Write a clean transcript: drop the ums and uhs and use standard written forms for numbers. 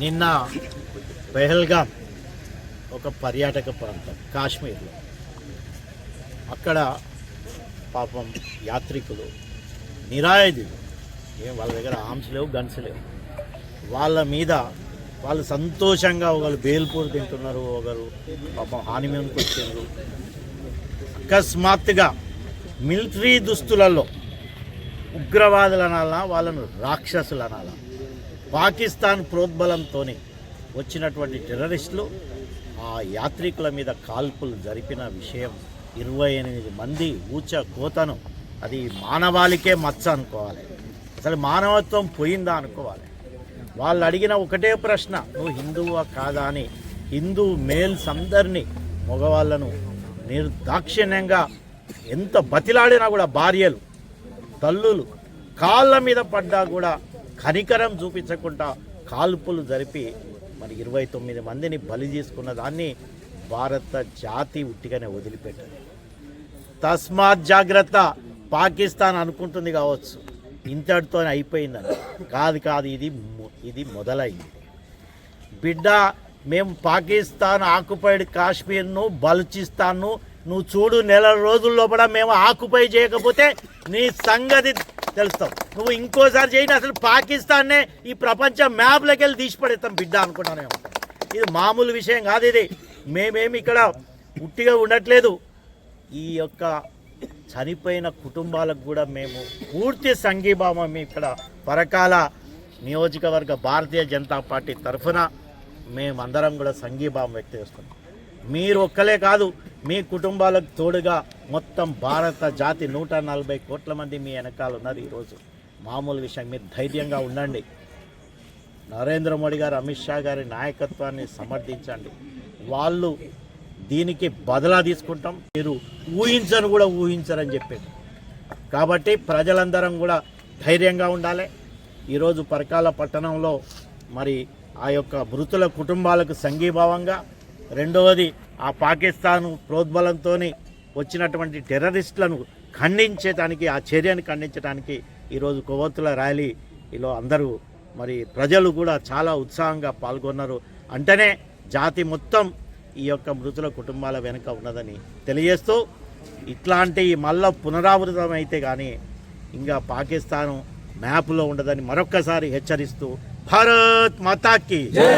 నిన్న పెహల్గాం ఒక పర్యాటక ప్రాంతం కాశ్మీర్లో, అక్కడ పాపం యాత్రికులు నిరాయుధులు, వాళ్ళ దగ్గర ఆర్మ్స్ లేవు, గన్స్ లేవు, వాళ్ళ మీద వాళ్ళు సంతోషంగా ఒకరు బేల్పూర్ తింటున్నారు, ఒకరు పాపం హానిమూన్కి వచ్చినారు. అకస్మాత్తుగా మిలిటరీ దుస్తులలో ఉగ్రవాదులు అనాలా, వాళ్ళను రాక్షసులు అనాలా, పాకిస్తాన్ ప్రోద్బలంతో వచ్చినటువంటి టెర్రరిస్టులు ఆ యాత్రికుల మీద కాల్పులు జరిపిన విషయం 28 మంది ఊచ కోతను, అది మానవాళికే మచ్చ అనుకోవాలి, అసలు మానవత్వం పోయిందా అనుకోవాలి. వాళ్ళు అడిగిన ఒకటే ప్రశ్న, నువ్వు హిందువా కాదా అని. హిందూ మేల్స్ అందరినీ, మగవాళ్ళను నిర్దాక్షిణ్యంగా ఎంత బతిలాడినా కూడా, భార్యలు తల్లులు కాళ్ళ మీద పడ్డా కూడా కనికరం చూపించకుండా కాల్పులు జరిపి మరి 29 మందిని బలి తీసుకున్న దాన్ని భారత జాతి ఉట్టిగానే వదిలిపెట్టారు. తస్మాత్ జాగ్రత్త. పాకిస్తాన్ అనుకుంటుంది కావచ్చు ఇంతటితో అయిపోయిందని. కాదు, ఇది మొదలైంది బిడ్డ. మేము పాకిస్తాన్ ఆక్యుపైడ్ కాశ్మీర్ను, బలూచిస్తాన్ను నువ్వు చూడు, నెల రోజుల లోపల మేము ఆక్యుపై చేయకపోతే నీ సంగతి తెలుస్తావు. నువ్వు ఇంకోసారి చేయని, అసలు పాకిస్తాన్నే ఈ ప్రపంచ మ్యాప్లోకి వెళ్ళి తీసిపడేస్తాం బిడ్డ అనుకుంటానేమో. ఇది మామూలు విషయం కాదు. ఇది మేమేమి ఇక్కడ ఉట్టిగా ఉండట్లేదు. ఈ యొక్క చనిపోయిన కుటుంబాలకు కూడా మేము పూర్తి సంఘీభావం ఇక్కడ పరకాల నియోజకవర్గ భారతీయ జనతా పార్టీ తరఫున మేమందరం కూడా సంఘీభావం వ్యక్తం చేస్తున్నాం. మీరు ఒక్కలే కాదు, మీ కుటుంబాలకు తోడుగా మొత్తం భారత జాతి 140 కోట్ల మంది మీ వెనకాల ఉన్నారు. ఈరోజు మామూలు విషయం. మీరు ధైర్యంగా ఉండండి. నరేంద్ర మోడీ గారు, అమిత్ షా గారి నాయకత్వాన్ని సమర్థించండి. వాళ్ళు దీనికి బదలా తీసుకుంటాం, మీరు ఊహించరని చెప్పారు. కాబట్టి ప్రజలందరం కూడా ధైర్యంగా ఉండాలి. ఈరోజు పరకాల పట్టణంలో మరి ఆ యొక్క మృతుల కుటుంబాలకు సంఘీభావంగా, రెండవది ఆ పాకిస్తాన్ ప్రోద్బలంతో వచ్చినటువంటి టెర్రరిస్టులను ఖండించడానికి, ఆ చర్యను ఖండించడానికి ఈరోజు కొవ్వొత్తుల ర్యాలీలో అందరూ మరి ప్రజలు కూడా చాలా ఉత్సాహంగా పాల్గొన్నారు. అంటేనే జాతి మొత్తం ఈ యొక్క మృతుల కుటుంబాల వెనుక ఉన్నదని తెలియజేస్తూ, ఇట్లాంటి మళ్ళా పునరావృతం అయితే కానీ ఇంకా పాకిస్తాన్ మ్యాప్లో ఉండదని మరొక్కసారి హెచ్చరిస్తూ, భారత్ మాతాకి జై.